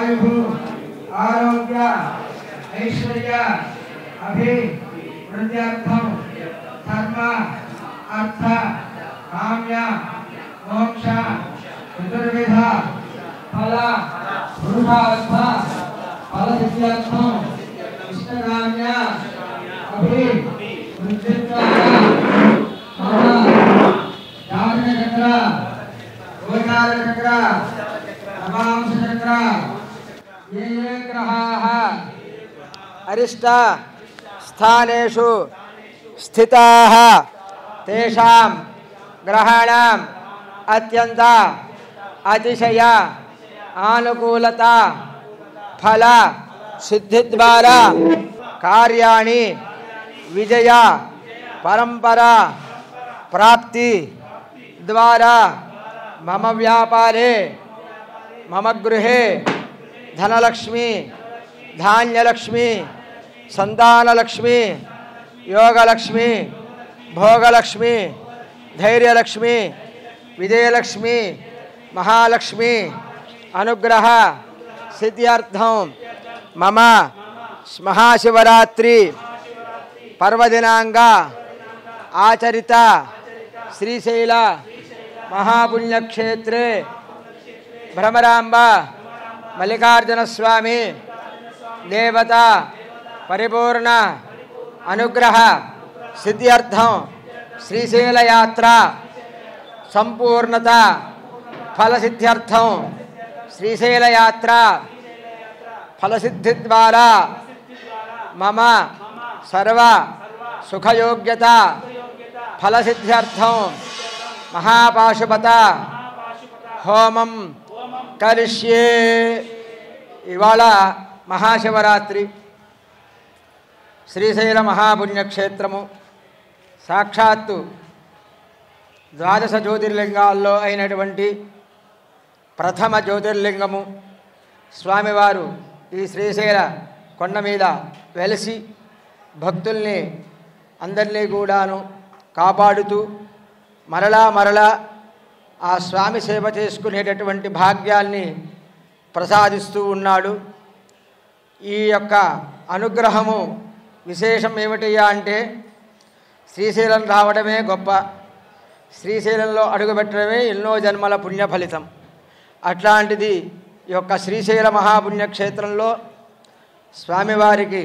आयु आरोग्य ऐश्वर्य अभिवृद्ध्यर्थं धर्म अर्थ काम्य मोक्ष चतुर्विध फल पुरुषार्थ फलसिद्ध्यर्थं इष्टकाम्य अभिवृद्ध्यर्थं जातकचक्र गोचारचक्र नवांशचक्र ये ग्रहाः अरिष्ट स्थानेषु स्थिताः तेषां ग्रहाणाम् अत्यंत अतिशय आनुकूलता फल सिद्धि द्वारा कार्याणि विजय परंपरा प्राप्ति द्वारा मम व्यापारे मम गृहे धनलक्ष्मी धान्यलक्ष्मी संतानलक्ष्मी योगलक्ष्मी भोगलक्ष्मी धैर्यलक्ष्मी विजयलक्ष्मी महालक्ष्मी अनुग्रह सिद्ध्यर्थं मम महाशिवरात्रि पर्वदिनांग आचरित श्रीशैल महापुण्यक्षेत्रे भ्रमरांबा मल्लिकार्जुन स्वामी देवता परिपूर्ण अनुग्रह सिद्ध्यर्थं श्रीशैल यात्रा संपूर्णता फल सिद्ध्यर्थं श्रीशैल यात्रा फल सिद्धि द्वारा मम सर्व सुखयोग्यता फल सिद्ध्यर्थं महापाशुपत होमं करिष्ये। इवाళ महाशिवरात्रि శ్రీశైల మహాపుణ్యక్షేత్రము సాక్షాత్తు ద్వాదశ జ్యోతిర్లింగాల్లో అయినటువంటి ప్రథమ జ్యోతిర్లింగము స్వామివారు ఈ శ్రీశైల కొండ మీద వెలిసి భక్తుల్ని అందరినీ కూడాను కాపాడుతూ మరలా మరలా ఆ స్వామి సేవ చేసుకునేటటువంటి భాగ్యాన్ని ప్రసాదిస్తూ ఉన్నాడు. ఈ యొక్క అనుగ్రహము విశేషం ఏమిటయ్యా అంటే శ్రీశైలం రావడమే గొప్ప, శ్రీశైలంలో అడుగుపెట్టడమే ఎన్నో జన్మల పుణ్య ఫలితం. అట్లాంటిది ఈ యొక్క శ్రీశైల మహాపుణ్యక్షేత్రంలో స్వామివారికి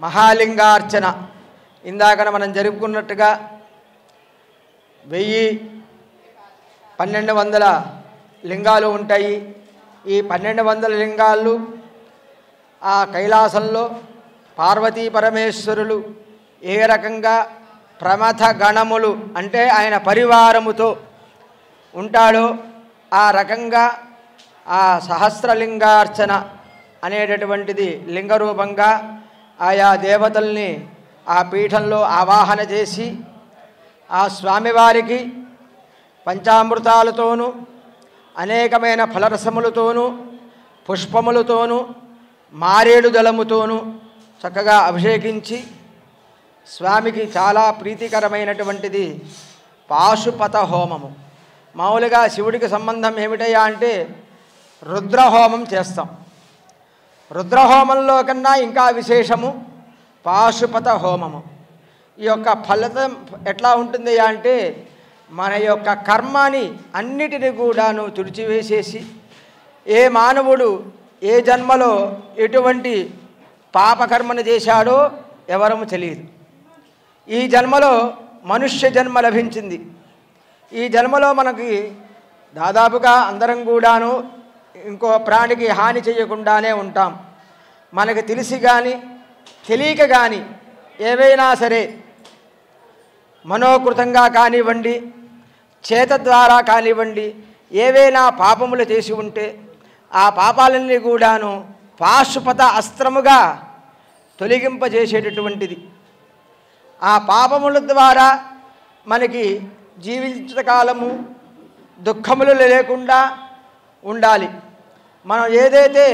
మహాలింగార్చన ఇందాకన మనం జరుపుకున్నట్టుగా 1200 లింగాలు ఉంటాయి. ఈ 1200 లింగాలు ఆ కైలాసంలో పార్వతీ పరమేశ్వరులు ఏ రకంగా ప్రమథ గణములు అంటే ఆయన పరివారముతో ఉంటాడో ఆ రకంగా ఆ సహస్రలింగార్చన అనేటటువంటిది లింగ రూపంగా ఆయా దేవతల్ని ఆ పీఠంలో ఆవాహన చేసి ఆ స్వామివారికి పంచామృతాలతోనూ అనేకమైన ఫలరసములతోనూ పుష్పములతోనూ మారేడు దళముతోనూ చక్కగా అభిషేకించి స్వామికి చాలా ప్రీతికరమైనటువంటిది పాశుపత హోమము. మామూలుగా శివుడికి సంబంధం ఏమిటయ్యా అంటే రుద్రహోమం చేస్తాం. రుద్రహోమంలో కన్నా ఇంకా విశేషము పాశుపత హోమము. ఈ యొక్క ఫలితం ఎట్లా ఉంటుందయ్యా అంటే మన యొక్క కర్మని అన్నిటిని కూడాను తుడిచివేసేసి ఏ మానవుడు ఏ జన్మలో ఎటువంటి పాపకర్మను చేశాడో ఎవరము తెలియదు. ఈ జన్మలో మనుష్య జన్మ లభించింది. ఈ జన్మలో మనకి దాదాపుగా అందరం కూడాను ఇంకో ప్రాణికి హాని చేయకుండానే ఉంటాం. మనకి తెలిసి కానీ తెలియక కానీ ఏవైనా సరే మనోకృతంగా కానివ్వండి చేత ద్వారా కానివ్వండి ఏవైనా పాపములు చేసి ఉంటే ఆ పాపాలన్నీ కూడాను పాశుపత అస్త్రముగా తొలగింపజేసేటటువంటిది. ఆ పాపముల ద్వారా మనకి జీవించకాలము దుఃఖములు లేకుండా ఉండాలి. మనం ఏదైతే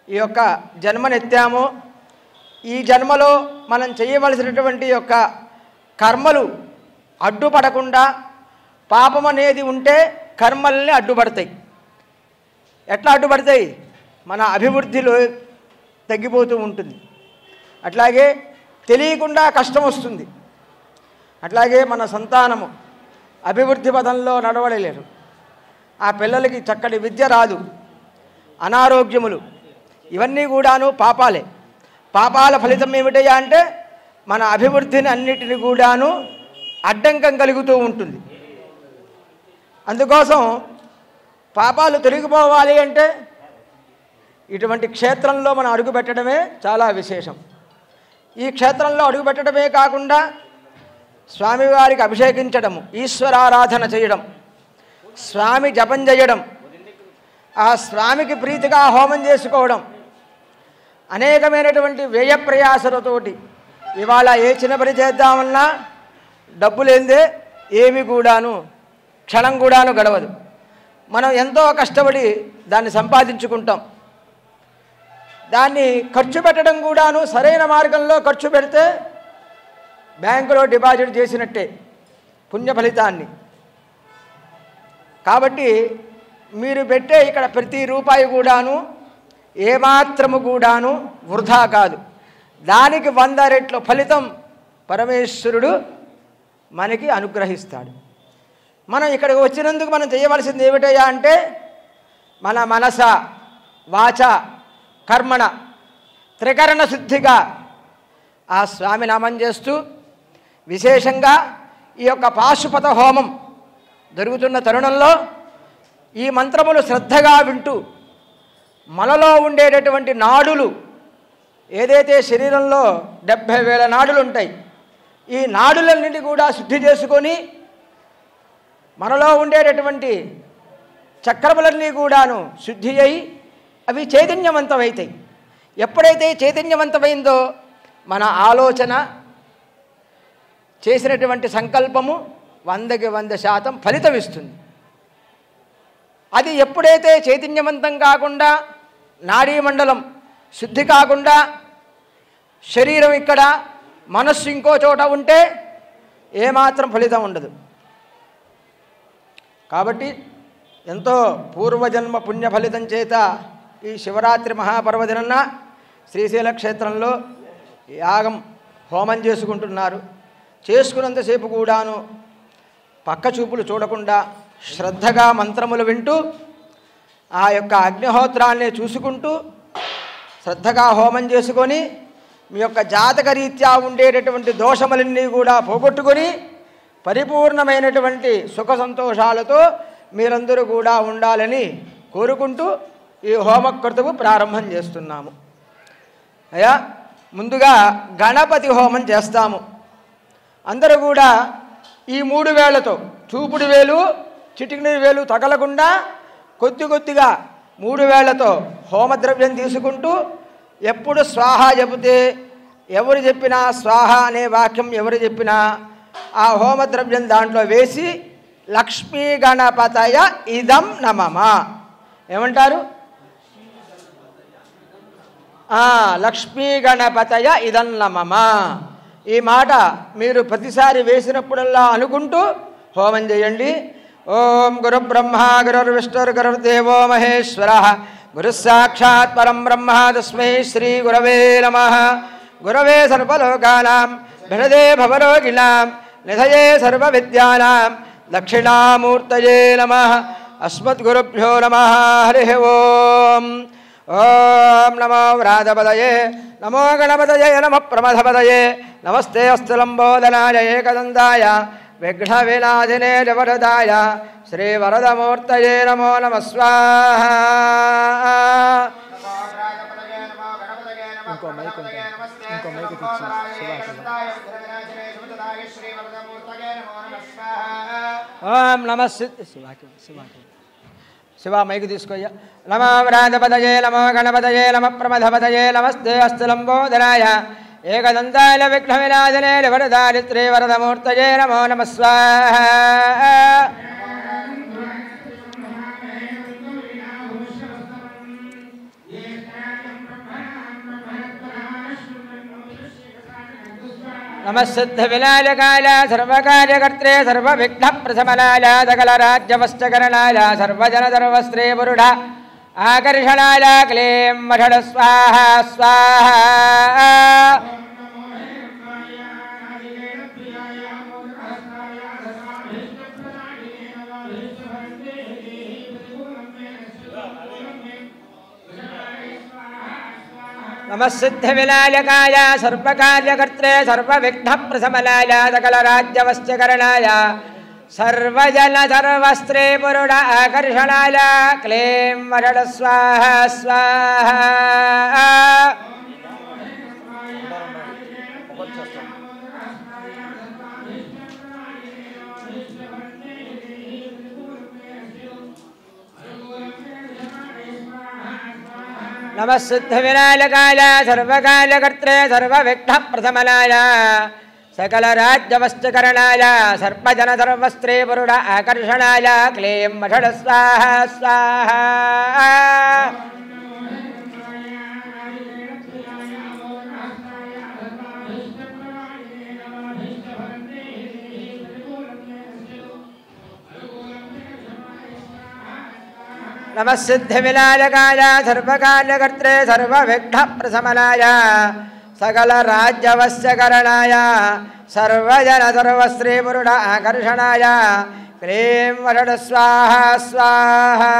ఈ యొక్క జన్మనెత్తామో ఈ జన్మలో మనం చేయవలసినటువంటి యొక్క కర్మలు అడ్డుపడకుండా పాపం అనేది ఉంటే కర్మల్ని అడ్డుపడతాయి. ఎట్లా అడ్డుపడతాయి? మన అభివృద్ధిలో తగ్గిపోతూ ఉంటుంది. అట్లాగే తెలియకుండా కష్టం వస్తుంది. అట్లాగే మన సంతానము అభివృద్ధి పదంలో నడవలేరు. ఆ పిల్లలకి చక్కటి విద్య రాదు, అనారోగ్యములు, ఇవన్నీ కూడాను పాపాలే. పాపాల ఫలితం ఏమిటయ్యా అంటే మన అభివృద్ధిని అన్నిటిని కూడాను అడ్డంకం కలుగుతూ ఉంటుంది. అందుకోసం పాపాలు తొలగిపోవాలి అంటే ఇటువంటి క్షేత్రంలో మనం అడుగుపెట్టడమే చాలా విశేషం. ఈ క్షేత్రంలో అడుగుపెట్టడమే కాకుండా స్వామివారికి అభిషేకించడము, ఈశ్వరారాధన చేయడం, స్వామి జపం చేయడం, ఆ స్వామికి ప్రీతిగా హోమం చేసుకోవడం, అనేకమైనటువంటి వ్యయ ప్రయాసలతోటి ఇవాళ ఏ చిన్న పని చేద్దామన్నా డబ్బు లేదే ఏమి కూడాను క్షణం కూడాను గడవదు. మనం ఎంతో కష్టపడి దాన్ని సంపాదించుకుంటాం. దాన్ని ఖర్చు పెట్టడం కూడాను సరైన మార్గంలో ఖర్చు పెడితే బ్యాంకులో డిపాజిట్ చేసినట్టే పుణ్య ఫలితాన్ని. కాబట్టి మీరు పెట్టే ఇక్కడ ప్రతి రూపాయి కూడాను ఏమాత్రము కూడాను వృధా కాదు. దానికి 100 రెట్ల ఫలితం పరమేశ్వరుడు మనకి అనుగ్రహిస్తాడు. మనం ఇక్కడికి వచ్చినందుకు మనం చేయవలసింది ఏమిటయ్యా అంటే మన మనస వాచ కర్మణ త్రికరణ శుద్ధిగా ఆ స్వామి నామం చేస్తూ, విశేషంగా ఈ యొక్క పాశుపత హోమం జరుగుతున్న తరుణంలో ఈ మంత్రములు శ్రద్ధగా వింటూ మనలో ఉండేటటువంటి నాడులు, ఏదైతే శరీరంలో 70,000 నాడులు ఉంటాయి, ఈ నాడులన్నింటి కూడా శుద్ధి చేసుకొని మనలో ఉండేటటువంటి చక్రములన్నీ కూడాను శుద్ధి అయి అవి చైతన్యవంతమవుతాయి. ఎప్పుడైతే చైతన్యవంతమైందో మన ఆలోచన, చేసినటువంటి సంకల్పము 100కి 100% ఫలితం ఇస్తుంది. అది ఎప్పుడైతే చైతన్యవంతం కాకుండా, నాడీ మండలం శుద్ధి కాకుండా, శరీరం ఇక్కడ మనస్సు ఇంకో చోట ఉంటే ఏమాత్రం ఫలితం ఉండదు. కాబట్టి ఎంతో పూర్వజన్మ పుణ్య ఫలితం చేత ఈ శివరాత్రి మహాపర్వదినన్న శ్రీశైల క్షేత్రంలో యాగం హోమం చేసుకుంటున్నారు. చేసుకున్నంతసేపు కూడాను పక్క చూపులు చూడకుండా శ్రద్ధగా మంత్రములు వింటూ ఆ యొక్క అగ్నిహోత్రాన్ని చూసుకుంటూ శ్రద్ధగా హోమం చేసుకొని మీ యొక్క జాతక రీత్యా ఉండేటటువంటి దోషములన్నీ కూడా పోగొట్టుకొని పరిపూర్ణమైనటువంటి సుఖ సంతోషాలతో మీరందరూ కూడా ఉండాలని కోరుకుంటూ ఈ హోమక్రతువు ప్రారంభం చేస్తున్నాము. అయ్యా, ముందుగా గణపతి హోమం చేస్తాము. అందరూ కూడా ఈ 3 వేళ్లతో, చూపుడు వేలు చిటికిన వేలు తగలకుండా కొద్ది కొద్దిగా 3 వేళ్లతో హోమద్రవ్యం తీసుకుంటూ, ఎప్పుడు స్వాహ చెబితే ఎవరు చెప్పినా స్వాహ అనే వాక్యం ఎవరు చెప్పినా ఆ హోమద్రవ్యం దాంట్లో వేసి లక్ష్మీ గణపతయ ఇదం నమః ఏమంటారు? లక్ష్మీ గణపతయ ఇదం నమః. ఈ మాట మీరు ప్రతిసారి వేసినప్పుడల్లా అనుకుంటూ హోమం చేయండి. ఓం గురు బ్రహ్మ గురుర్విష్ణుర్ గురుర్దేవో మహేశ్వరః గురుః సాక్షాత్ పరం బ్రహ్మ తస్మై శ్రీ గురవే నమః. గురవే సర్వలోకానాం భిషజే భవరోగిణాం నిధయే సర్వ విద్యానాం దక్షిణామూర్తయే నమః. అస్మద్గురుభ్యో నమః. హరి ఓం. ఓం నమో వ్రాతపదయే నమో గణపతయే నమః ప్రమథపదయే నమస్తే అస్తు లంబోదనాయ ఏకదంతాయ విఘ్న వినాశినే జవరదాయ శ్రీవరదమూర్తయే నమో నమః. స్వాహా. ఓం నమః శివ మైకు తీసుకోయ్యా. నమో వ్రాతపదయే నమో గణపతయే నమః ప్రమథపదయే నమస్తే అస్తు లంబోదరాయ ఏకదంతాయ విఘ్న వినాశనే వరదాయ శ్రీవరదమూర్తయే నమో నమః. స్వాహా. నమస్సిద్ధ వినాయకాయ సర్వకార్యకర్త్రే సర్వవిఘ్న ప్రశమనాయ సకల రాజ్యవశ్చకరణాయ సర్వజన సర్వశ్రీ పురుఢ ఆకర్షణాయ క్లీం వషడ్ స్వాహా స్వాహా నమఃసిద్ధివినాయకాయ సర్వకార్యకర్త్రే సర్వవిఘ్నప్రశమనాయ సకలరాజ్యవశ్యకరణాయ సర్వజన సర్వస్త్రీ పురుడ ఆకర్షణాయ క్లీం వషడ్ స్వాహా స్వాహా నమఃసిద్ధివినాయకాయ సర్వకార్యకర్త్రే సర్వవిఘ్నప్రశమనాయ సకలరాజ్యవశ్యకరణాయ సర్వజన సర్వస్త్రీ పురుడ ఆకర్షణాయ క్లీం వషడ్ స్వాహా స్వాహా నమఃసిద్ధివినాయకాయ సర్వకార్యకర్త్రే సర్వవిఘ్నప్రశమనాయ సకలరాజ్యవశ్యకరణాయ సర్వజన సర్వస్త్రీ పురుడ ఆకర్షణాయ క్లీం వషడ్ స్వాహా స్వాహా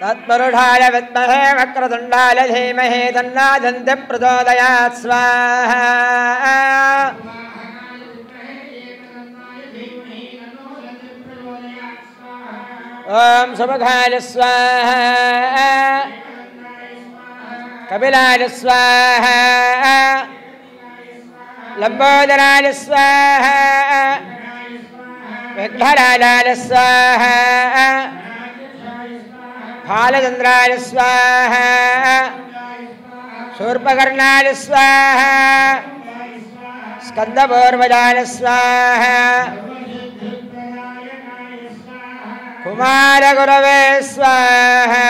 తత్పురుషాయ విద్మహే వక్రతుండాయ ధీమహి తన్నో దంతి ప్రచోదయాత్ స్వాహా ఓం సుముఖాయ స్వాహా కపిలాయ స్వాహా లంబోదరాయ స్వాహా విఘ్నరాజాయ స్వాహా బాలచంద్రాయ స్వాహా శూర్పకర్ణాయ స్వాహా స్కందపూర్వజాయ స్వాహా కుమారగురవే స్వాహా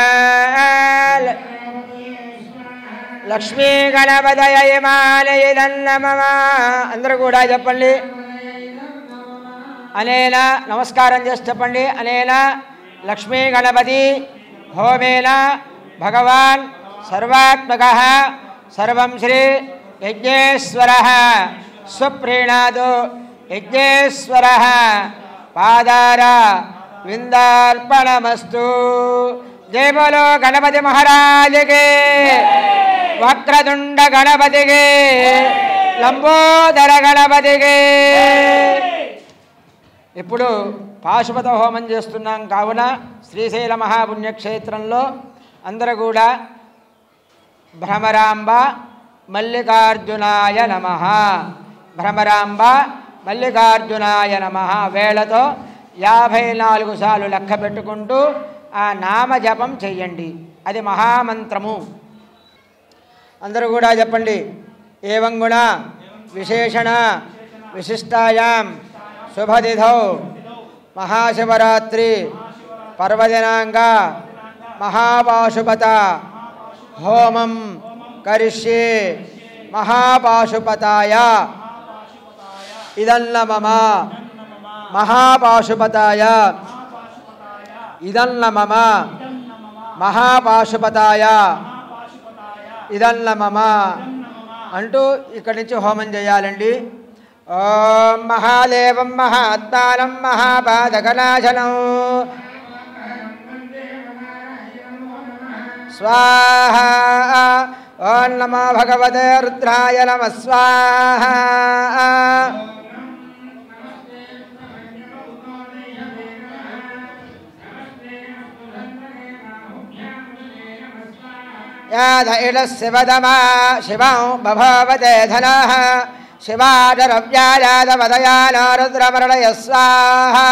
లక్ష్మీ గణపతయ మాలయదన్నమమ అందరూ కూడా చెప్పండి. అనేనా నమస్కారం చేసి చెప్పండి. అనేనా లక్ష్మీ గణపతి హోమేన భగవాన్ సర్వాత్మకః సర్వం శ్రీ యజ్ఞేశ్వరః స్వప్రీణాదో యజ్ఞేశ్వరః పాదార విందార్పణమస్తు. జై బోలో గణపతి మహారాజుకి, వక్రతుండ గణపతికి, లంబోదర గణపతికి. ఇప్పుడు పాశుపత హోమం చేస్తున్నాం కావున శ్రీశైల మహాపుణ్యక్షేత్రంలో అందరూ కూడా భ్రమరాంబ మల్లికార్జునాయ నమః, భ్రమరాంబ మల్లికార్జునాయ నమః వేళతో 54 సార్లు లెక్క పెట్టుకుంటూ ఆ నామజపం చెయ్యండి. అది మహామంత్రము. అందరూ కూడా చెప్పండి. ఏవం గుణ విశేషణ విశిష్టాయాం శుభతిథౌ మహాశివరాత్రి పర్వదినాంగ మహాపాశుపత హోమం కరిష్యే. మహాపాశుపతాయ ఇదన్నమమ, మహాపాశుపతాయ ఇదన్నమమ, మహాపాశుపతాయ ఇదన్నమమ అంటూ ఇక్కడి నుంచి హోమం చేయాలండి. ఓం మహాదేవం మహాత్మానం మహాపాదకనాశనం స్వాహా. ఓం నమో భగవతే రుద్రాయ నమః స్వాహా. యాద ఇడశివదమా శివం బభవతే ధనః శివాదరవ్యాయాదవదయానో రుద్రమరణయ స్వాహా.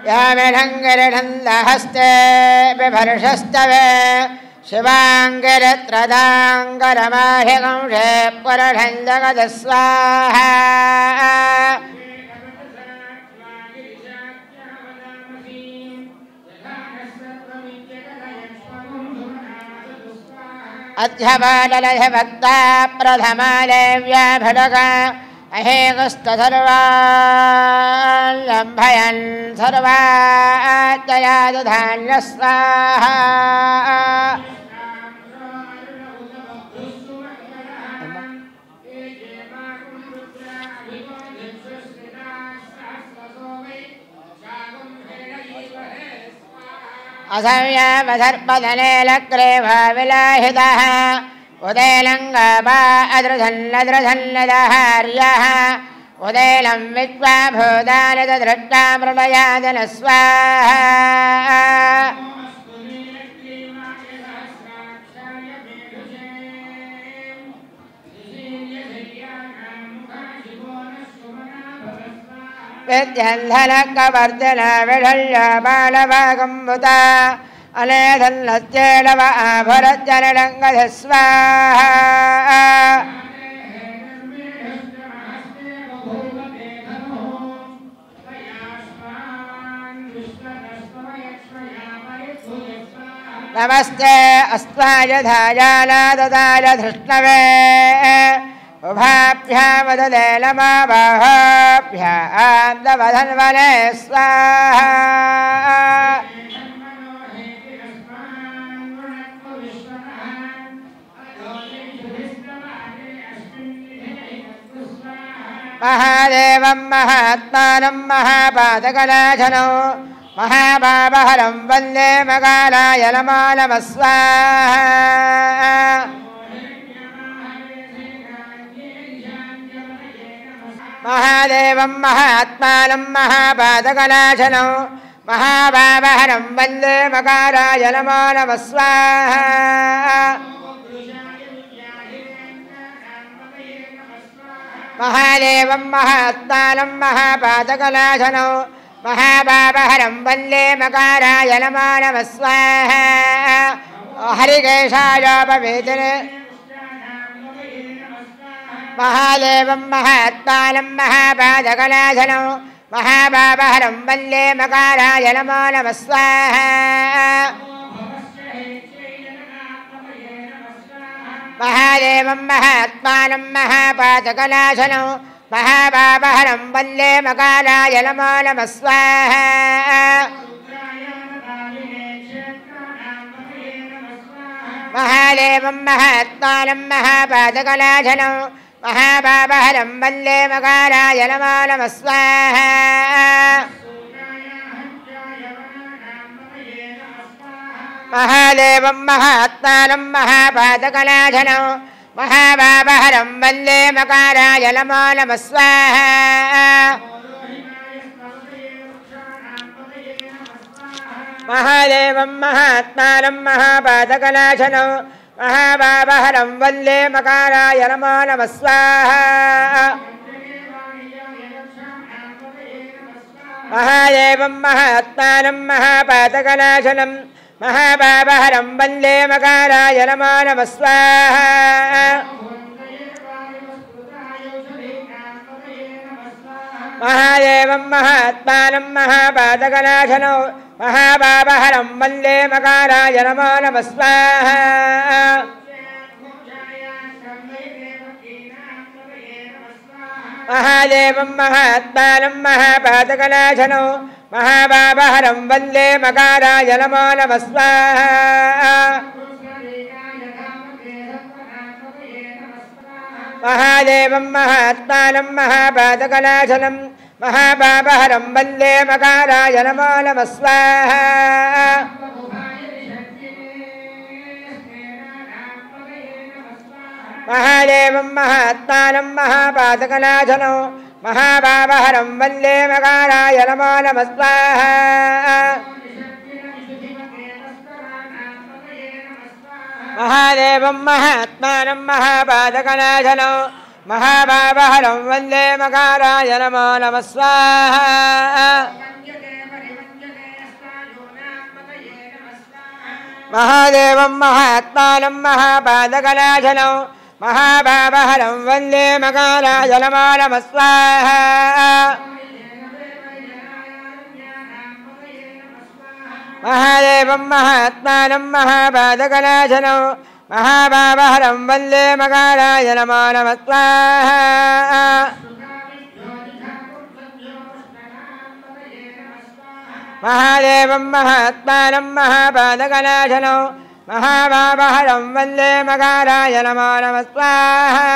యామిఢంగిరిఢందహస్తే బిభర్షస్తవే शिवाङ्गिरत्रदाङ्गरमाहिगंशे पुरुषं जगदस्वाहा अध्यवाललभक्ता प्रथमादेव्या भटका अहेगस्तसर्वाल्लम्भयन् सर्वात्तयादधान्यस्वाहा असंयामधर्पदने लक्रेभा विलाहितः उदेलङ्गाभा अदृधन्नदृधन्नदहार्यः उदेलं विश्वाभूतानिदृष्टामृतयादनस्वाहा विद्यन्धनकवर्जन विढल्य बालभागम्बुता अनेधन्नश्चेडव आभरज्जनरङ्गध स्वाहा नमस्ते अस्त्वायधायानाददाय धृष्णवे उभाभ्यामददे नमाबाहाभ्यां दवधन्वने स्वाहा महादेवं महात्मानं महापातकनाशनं महाभावहरं वन्दे मकालाय नमो नमः स्वाहा महादेवं महात्मानं महापातकनाशनं महाभावहरं वन्दे मकालाय नमो नमः स्वाहा महादेवं महात्मानं महापातकनाशनं महाभावहरं वन्दे मकाराय नमो नमः स्वाहा हरिकेशायोपवेदिने महादेवं महात्मानं महापातकनाशनं महाभावहरं वन्दे मकाराय नमो नमः स्वाहा महादेवं महात्मानं महापातकनाशनं महाभावहरं वन्दे मकाराय नमो नमः स्वाहा महादेवं महात्मानं महापातकनाशनं महाभावहरं वन्दे मकाराय नमो नमः स्वाहा महादेवं महात्मानं महापातकनाशनं महाभावहरं वन्दे मकाराय नमो नमः स्वाहा महादेवं महात्मानं महापातकनाशनं महाभावहरं वन्दे मकाराय नमो नमः स्वाहा महादेवं महात्मानं महापातकनाशनं महाभावहरं वन्दे मकाराय नमो नमः स्वाहा महादेवं महात्मानं महापातकनाशनं महाभावहरं वन्दे मकाराय नमो नमः स्वाहा महादेवं महात्मानं महापातकनाशनं महाभावहरं वन्दे मकाराय नमो नमः स्वाहा महादेवं महात्मानं महापातकनाशनं महाभावहरं वन्दे मकाराय नमो नमः स्वाहा महादेवं महात्मानं महापातकनाशनं महाभावहरं वन्दे मकाराय नमो नमः स्वाहा महादेवं महात्मानं महापातकनाशनं महाभावहरं वन्दे मकाराय नमो नमः स्वाहा महादेवं महात्मानं महापादकनाशनं महाभावहरं वन्दे मकाराजनमो नमः स्वाहा महादेवं महात्मानं महापादकनाशनं महाभावहरं वन्दे मकाराजनमो नमः स्वाहा महादेवं महात्मानं महापादकनाशनं महाभावहरं वन्दे मकाराय नमो नमः स्वाहा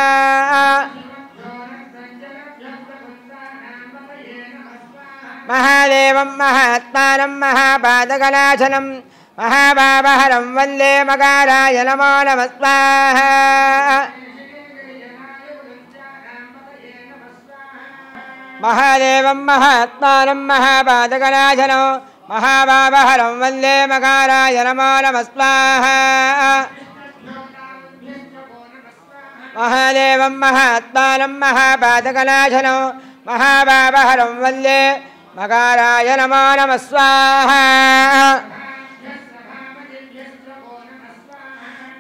महादेवं महात्मानं महापादकनाशनं महाभावहरं वन्दे मकाराय नमो नमः स्वाहा महादेवं महात्मानं महापादकनाशनं महाभावहरं वन्दे मकाराय नमो नमः स्वाहा महादेवं महात्मानं महापादकनाशनं महाभावहरं वन्दे मकाराय नमो नमः स्वाहा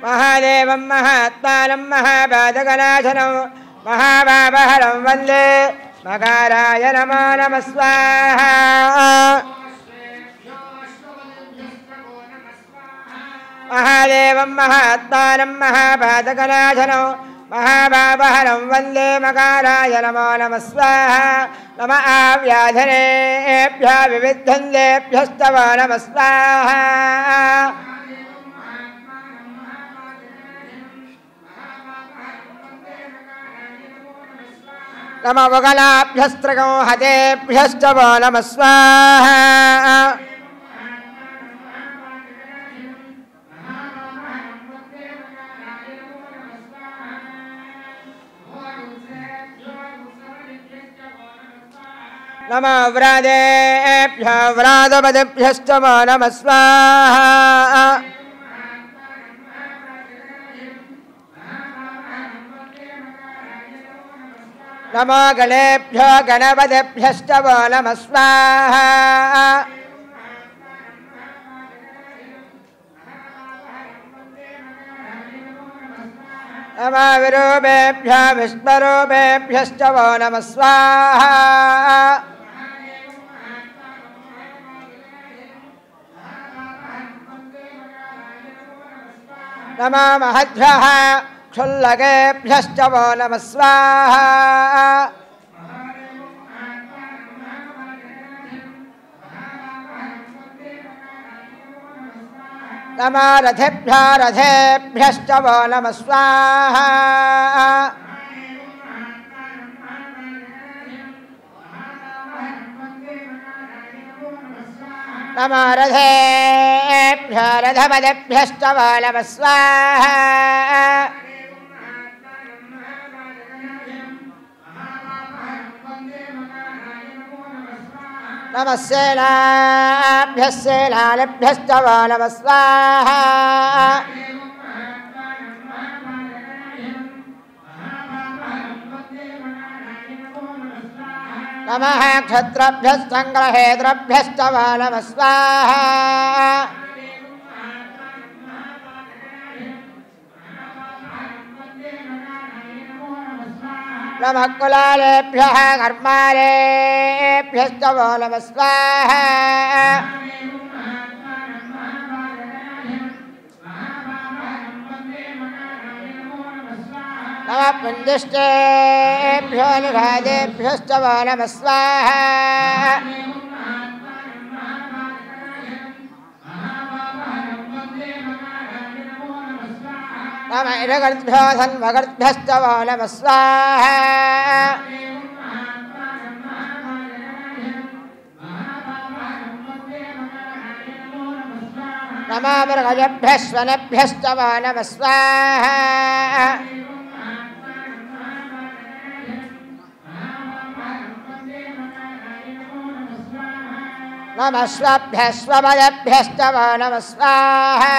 महादेवं महात्मानं महापादकनाशनं महाभावहरं वन्दे मकाराय नमो नमः स्वाहा महादेवं महात्मानं महापादकनाशनं महाभावहरं वन्दे मकाराय नमो नमः स्वाहा नमः आव्याधनेभ्यः विविद्धन्देभ्यस्तवो नमः स्वाहा नमः वगलाभ्यस्त्रगो हतेभ्यस्तवो नमः स्वाहा नमः व्रादेभ्यः व्रादपदेभ्यस्तवो नमः स्वाहा नमो गणेभ्यो गणपतिभ्यस्तवो नमः स्वाहा नमो विरूपेभ्यो विष्णुरूपेभ्यस्तवो नमः स्वाहा नमो महद्भ्यः क्षुल्लकेभ्यस्तवो नमः स्वाहा नमो रथेभ्यो रथेभ्यस्तवो नमः स्वाहा नमो रथेभ्यो रथपदेभ्यस्तवो नमः स्वाहा नमः सेनाभ्यः सेनानिभ्यस्तवो नमः स्वाहा नमः क्षत्रभ्यः सङ्ग्रहेतृभ्यस्तवो नमः स्वाहा नमः कुलालेभ्यः कर्मालेभ्यस्तवो नमः स्वाहा नमः पुण्डिष्टेभ्यो निषादेभ्यस्तवो नमः स्वाहा नमः इडगर्भ्यो धन्वगर्भ्यस्तवो नमः स्वाहा नमः मृगजभ्यः स्वनेभ्यस्तवो नमः स्वाहा नमः स्वभ्यः स्वपदेभ्यस्तवो नमः स्वाहा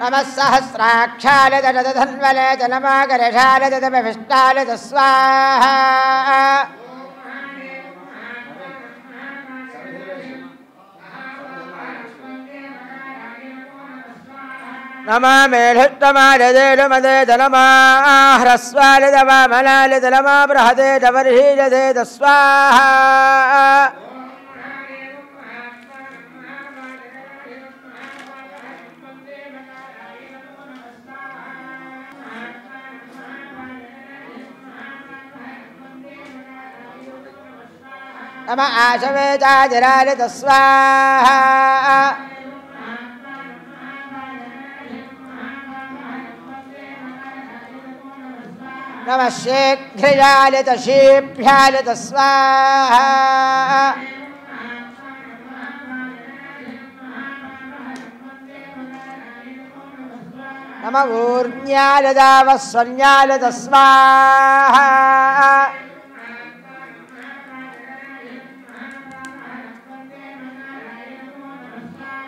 नमः सहस्राक्षालधन्वले च नमाकरशालधविष्टालध स्वाहा नमः मेढष्टमारदेडमदे दलमा ह्रस्वालिदवामलालि दलमा बृहदे दवर्हीजदे दस्वाहा नमः आशवेजाजरालि तस्वाहा नमः शीघ्रयालि तशीभ्यालि तस्वाहा नमः ऊर्ध्यालि दावस्वर्ण्यालि तस्वाहा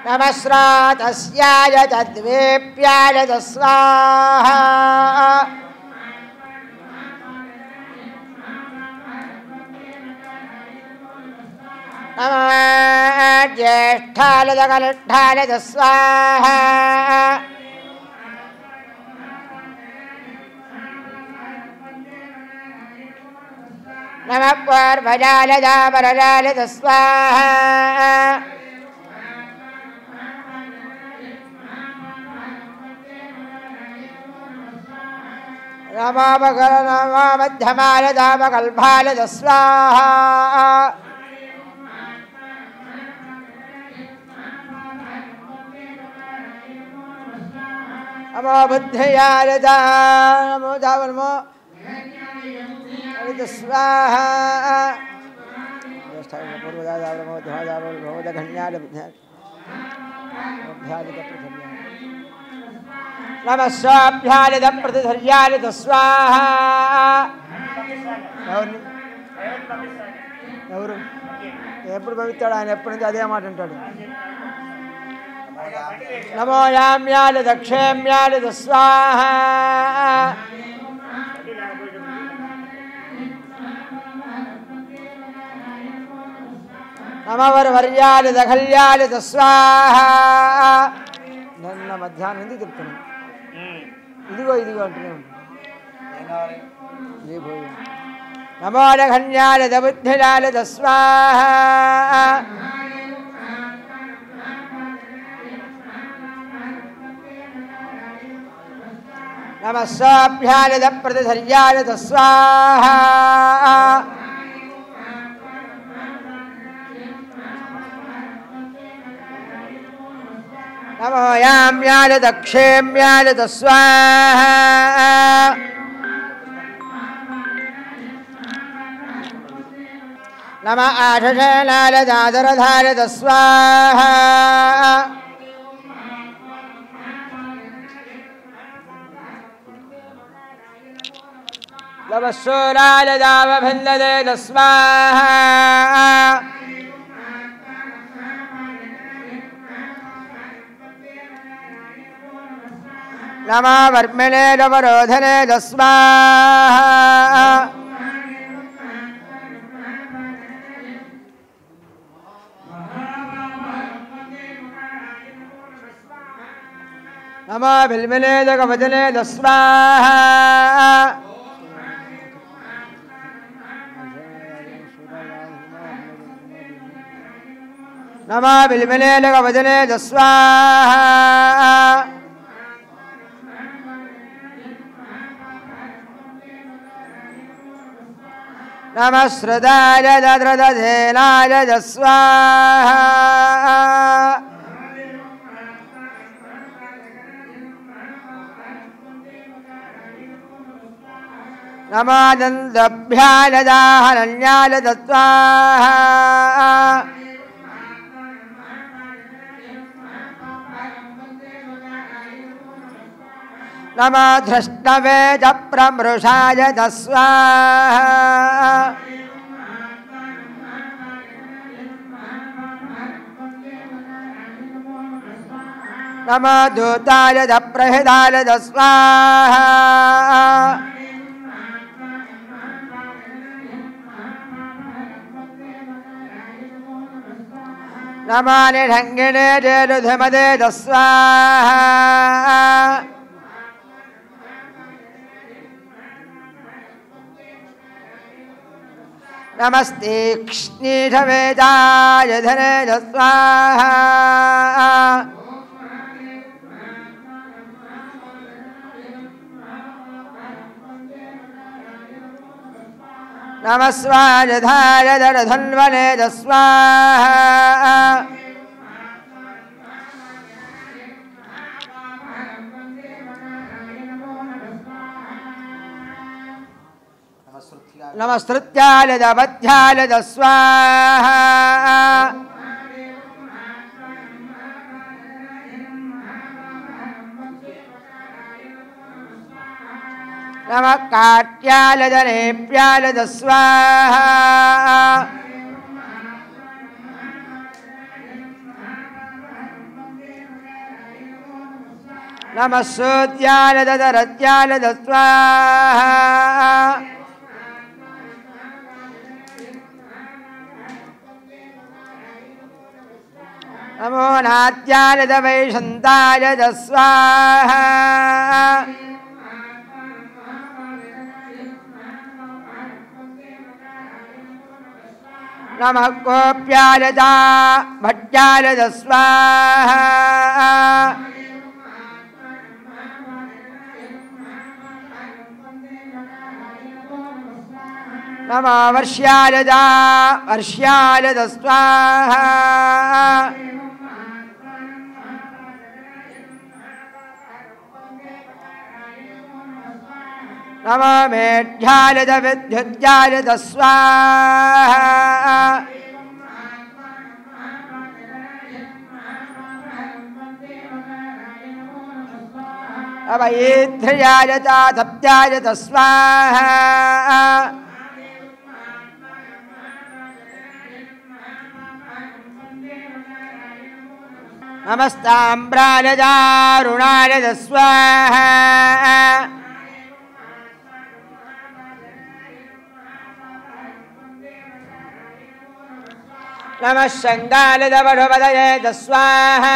नमः श्रातस्याय तद्वेप्याय तस्वाहा नमः ज्येष्ठाय कनिष्ठाय तस्वाहा नमः पूर्वजाय दापरजाय तस्वाहा नमो मध्यमाय दापकल्पाय तस्वाहा नमो बुद्धियाय नमो नमो स्वाहा नमः स्वाभ्यालिद प्रतिधर्यालिद स्वाहा ఎవరు ఎప్పుడు పవిత్రాడు ఆయన ఎప్పటి నుంచి అదే మాట అంటాడు నమో యామ్యాలి దక్షేమ్యాలి స్వాహ నమవర్వర్యాలి దఖల్యాలి స్వాహ నిన్న మధ్యాహ్నం ఎందుకు చెప్తున్నాను ఇదిగో ఇదిగో అంటూనే ఉంటాను ఏ భోజనం నమో నఘన్యాలి బుద్ధిలాలి స్వాహ नमः स्वाभ्यालिद प्रतिधर्यालिद स्वाहा नमो याम्यालिद क्षेम्यालिद स्वाहा नमः आशशेनालिद आदरधालिद स्वाहा नमः शूरालिदावभिन्ददे स्वाहा नमः वर्मिणे नवरोधने स्वाहा नमः बिल्मिने जगवदने स्वाहा नमः बिल्मिने जगवदने स्वाहा नमः श्रुताय दद्रदधेनाय स्वाहा नमः दन्तभ्याय दाहरण्याय स्वाहा नमः धृष्णवे च प्रमृषाय स्वाहा नमः दूताय च प्रहिताय स्वाहा नमः निढङ्गिने जयरुधिमदे स्वाहा नमस्तीक्ष्णीषवेदाय धने स्वाहा नमस्वाजधाय धन्वने स्वाहा नमस्कृत्याय दबध्याय स्वाहा नमः काट्याय दनेप्याय स्वाहा नमः सूद्याय दरत्याय स्वाहा नमो नात्याय वैशन्ताय स्वाहा नमः गोप्याय भट्टाय स्वाहा नमः वर्ष्याय स्वाहा नमो मेढ्याय विद्युत्याय स्वाहा नमः ईध्र्याय सप्त्याय स्वाहा नमस्ताम्राय दारुणाय स्वाहा नमः शङ्गाय वरुपदये स्वाहा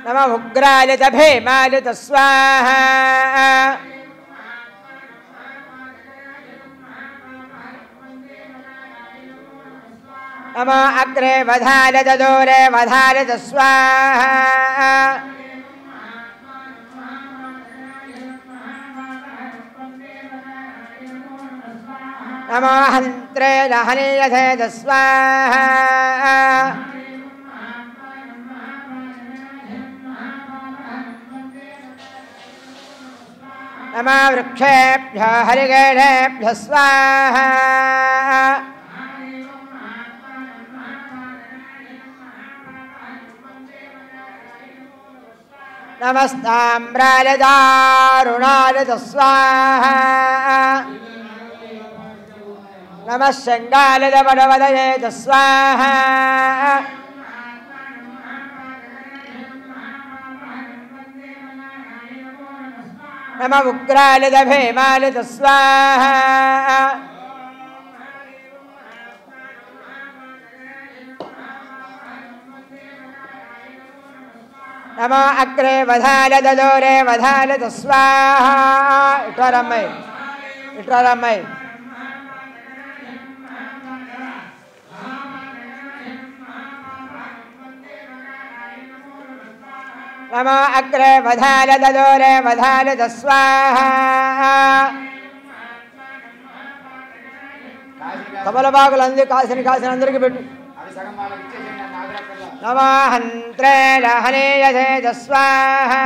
नमः उग्राय भीमाय स्वाहा नमो अग्रे वधाय दूरे वधाय स्वाहा नमो हन्त्रे हनीयथे स्वाहा नमो वृक्षेभ्यो हरिगेणेभ्यः स्वाहा नमस्ताम्राय दारुणाय स्वाहा नमः शङ्गाय वरवदये स्वाहा नमः उग्राय भीमाय स्वाहा नमो अग्रे वधाय दूरे वधाय स्वाहा इटरम्मय नमो अग्रे वधाय दूरे वधाय स्वाहा तबलबागुलंदी कासिनी अंदरिकी పెట్టు नमो हन्त्रे हनीयथे स्वाहा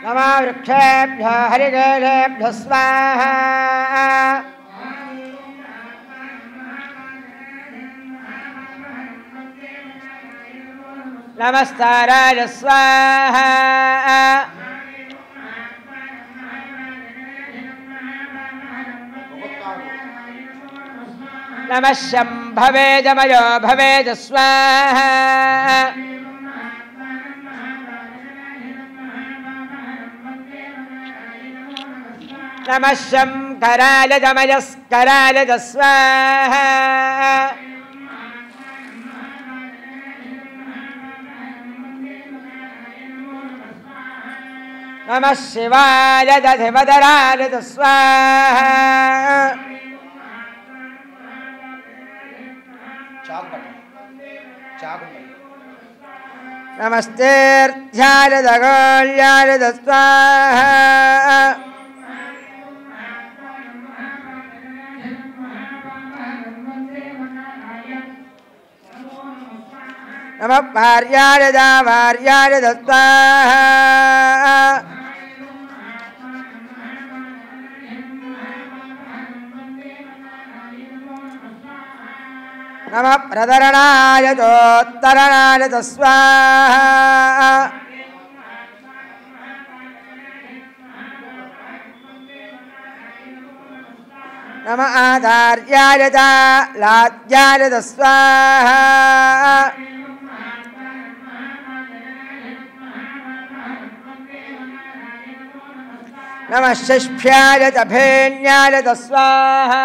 नमो वृक्षेभ्यो हरिगेणेभ्यः स्वाहा नमस्ताराय स्वाहा नमः शम्भवे जमयो भवेद स्वाहा नमः शंकराय जमयस्कराय स्वाहा నమః శివాయ దధివదరాయ స్వాహా నమస్తేర్ధ్యాయ దగోళ్యాయ స్వాహా నమః భార్యాయ దార్యాయ స్వాహా నమః ప్రదరణాయ చోత్తరణాయ స్వాహా నమః ఆధార్యాయ లాజ్యాయ స్వాహా నమః షష్ఠ్యాయ తభేన్యాయ స్వాహా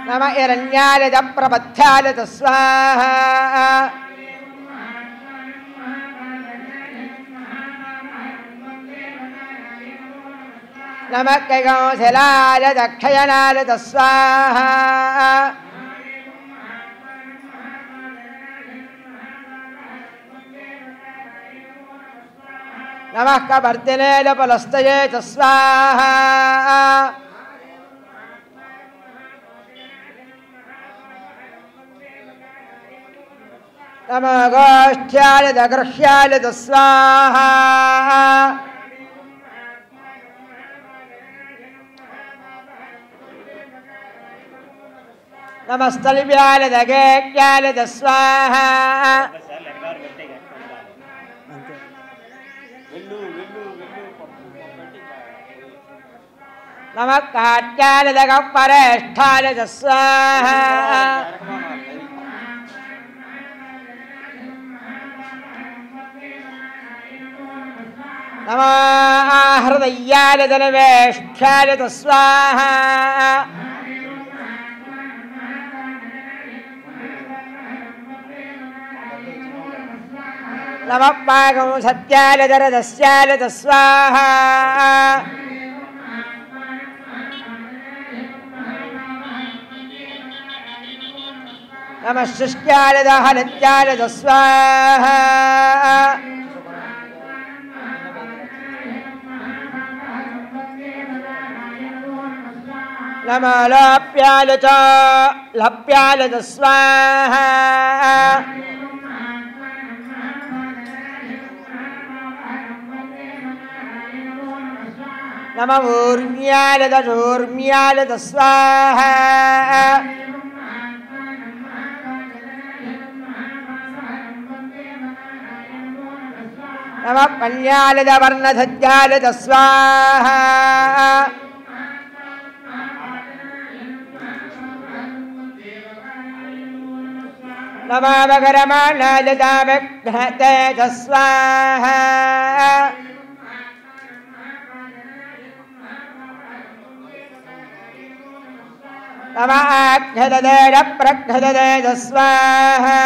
నమః హిరణ్యాయ ప్రపథ్యాయ స్వాహా నమః కైకౌశలాయ దక్షయనాయ స్వాహా నమః కవర్తినే పులస్తయే స్వాహా నమో గోష్ఠ్యాయ దగృహ్యాయ స్వాహా నమస్తల్వ్యాయ దగేక్యాయ స్వాహా నమః కాట్యాయ దగపరేష్ఠాయ స్వాహా నమో హృదయాయ ధనవేష్ఠ్యాయ స్వాహా నమః పాగం సత్యాయ దరదస్యాయ స్వాహా నమః శుష్క్యాయ దహనత్యాయ స్వాహా నమో లోప్యాయ చ లప్యాయ స్వాహా నమో ఊర్మ్యాయ దూర్మ్యాయ స్వాహా నమః పన్యాయ వర్ణధజ్యాయ స్వాహా నమో వగరమాణాయ విఘ్నతే స్వాహా నమః ఆఘ్నదే ప్రఘ్నదే స్వాహా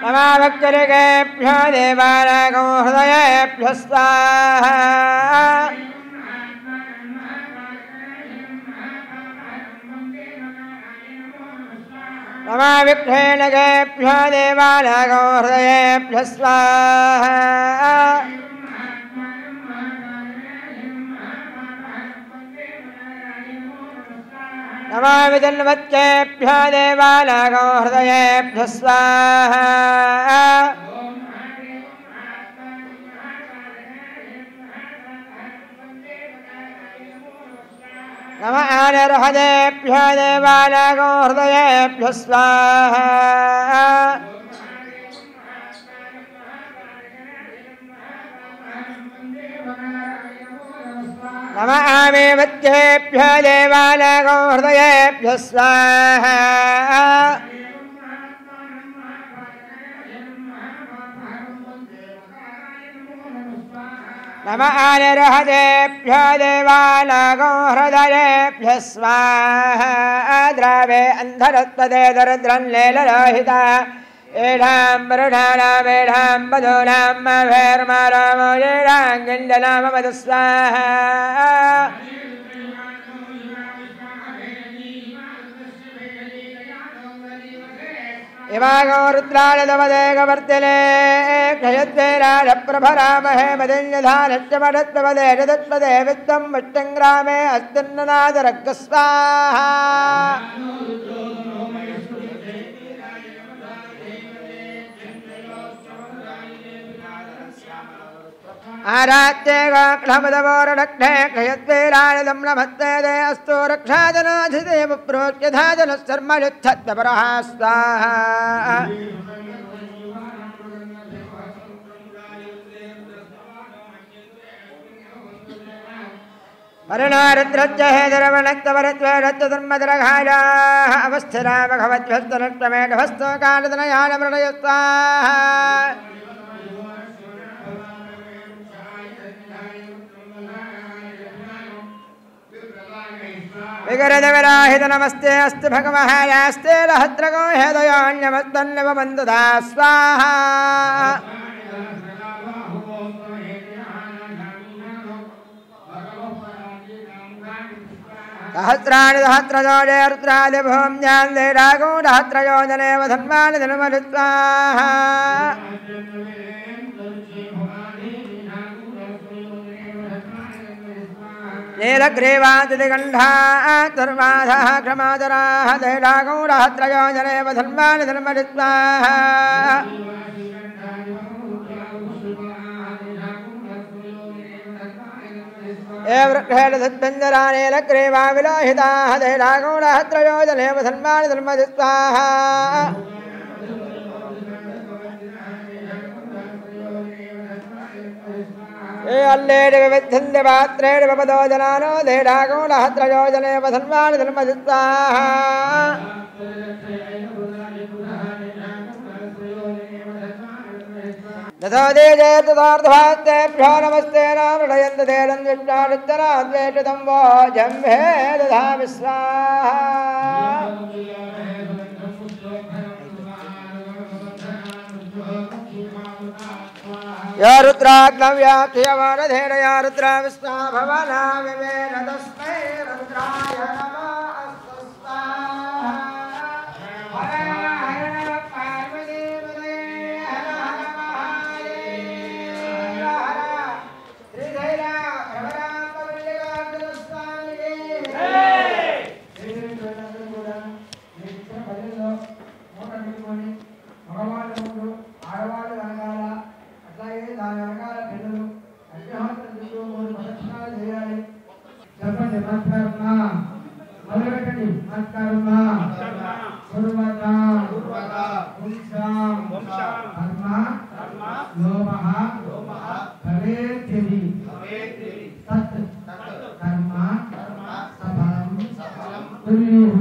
నమః భక్తృగేభ్యో దేవానాగో హృదయేభ్యో స్వాహా నమః విఘ్నేనగేభ్యో దేవానాగో హృదయేభ్యో స్వాహా నమః విదన్వత్యేభ్యో దేవానాగో హృదయేభ్యో స్వాహా నమః ఆనర్హదేభ్యో దేవానాగో హృదయేభ్యో స్వాహా నమః ఆమేవత్యేభ్యో దేవానాగో హృదయేభ్యో స్వాహా नम आनिर्हतेभ्यो देवानागो हृदयेभ्यः स्वाहा द्रवे अन्धरत्वदे दरिद्रं लेललोहिता एढां वरुणानामेढां वधूनां मभेर्मारामोजेडाङ्गिण्डनाममद स्वाहा इमागो रुद्राणदवदेकवर्तिले क्षयद्वैराजप्रभरामहे मदिन्यधानश्चमढत्वदे जदत्वदे वित्तं विष्टङ्ग्रामे अस्तिन्ननादरग्स्वाहा आरात्ये गाक्ष्मदवोरडक्षे क्षयद्वैराणदं नमस्ते अस्तु रक्षाजनाधिदेव प्रोच्यधाजनशर्मयुत्थत्वपरः स्वाहा वरुणारुद्रस्य हे दर्वणक्तवरत्वरत्वधर्मदरघायाः अवस्थिरा भगवद्भस्तनष्टमेढभस्तोकालतनयानमृणय स्वाहा विगरदविराहित नमस्ते अस्तु भगवहायास्ते रहस्रगो हेदयोन्यमस्तन्नवबन्धुदा स्वाहा सहस्राणि सहस्रयोजे रुद्रादि भूम्यान्दे रागो सहस्रयोजनेव धन्वानि धन्मनि स्वाहा नीलग्रीवादिगण्ठाः सर्वाधः क्रमादराः दैरागौरहत्रयोजनेव धन्वानि धन्मनि स्वाहा ये वृक्षेण सद्बन्धरा नीलग्रीवा विलोहिताः दैरागौरहत्रयोजनेव धन्वानि धन्मनि स्वाहा ये अल्लेडिव विद्धन्ति पात्रेडिव पदो जनानो धेडागौणहत्रयोजनेव धन्वानि धन्मनि स्वाहा ततो देजेतदार्थभास्तेभ्यो नमस्ते नामृणयन्त तेरन् विष्णानुत्तराद्वेष्टितं वो जम्भे दधामि स्वाहा या रुद्राग्नव्याप्त्यवानधेन या रुद्रा विस्वा भवना विवेन तस्मै रुद्राय नमः अस्तु स्वाहा हर हर पार्वतीपदे हर हर महादेव हर श्रीधैर्य भ्रमरामवल्लिकार्जुन स्वामी भगवान ఆడవాళ్ళు అనగాల అట్లాగే దాని అనగాల పిల్లలు అగ్నిహోత్రులు మూడు ప్రదక్షిణాలు చేయాలి చెప్పండి మత్కర్మ మొదలుపెట్టండి మత్కర్మ కుర్వత వంశం కర్మ లోమః భవేత్యది తత్ కర్మ సఫలం కుర్యుః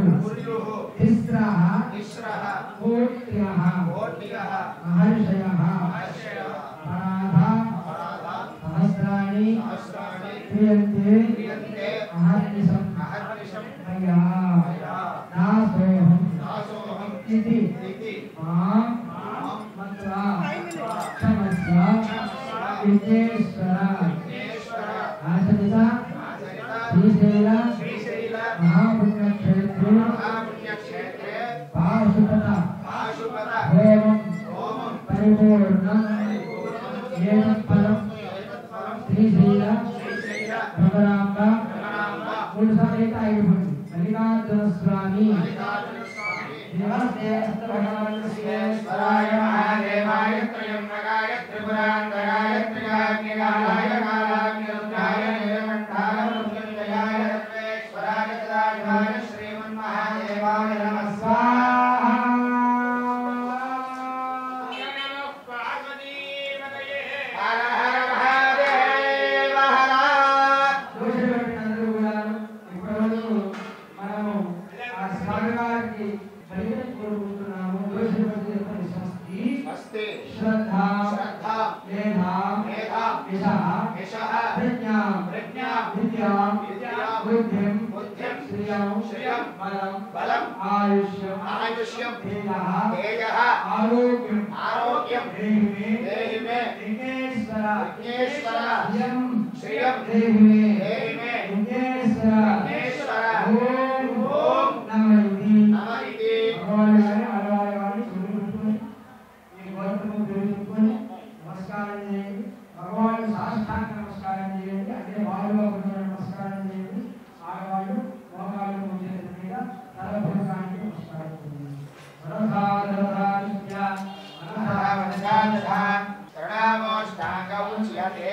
తిస్రః కోట్యః महर्षयः पराधा सहस्राणि क्रियन्ते अहर्निशं मया नासोऽहम् इति मां मत्वा क्षमस्व विघ्नेश्वर आचरिता श्रीशैल महापुण्यक्षेत्रे पाशुपत होमं परिपूर्णं एतत् फलं श्रीशैल भ्रमराम्ब मूलसमेत आयुर्भुवन् मल्लिकार्जुन स्वामी नमस्ते भगवान् श्रीश्वराय महादेवाय त्र्यम्बकाय त्रिपुरान्तकाय त्रिकाग्निकालाय कालाग्निरुद्राय नीलकण्ठाय मृत्युञ्जयाय सर्वेश्वराय सदाशिवाय श्रीमन्महादेवाय नमः स्वाहा श्रद्धा बुद्धिं श्रियं बलं आयुष्यं तेजः आरोग्यं देहि मे विघ्नेश्वर श्रियं देहि मे विघ्नेश्वर ओम नमः इति నమస్కారం చేయండి. భగవాన్ సాష్టాంగ నమస్కారం చేయండి. అంటే వాయులో నమస్కారం చేయండి. ఆడవాళ్ళు మోకాళ్ళు ముంచేత మీద తలపూర్ణానికి నమస్కారం చేయండి. ప్రణామోష్టాంగ ఉచ్యతే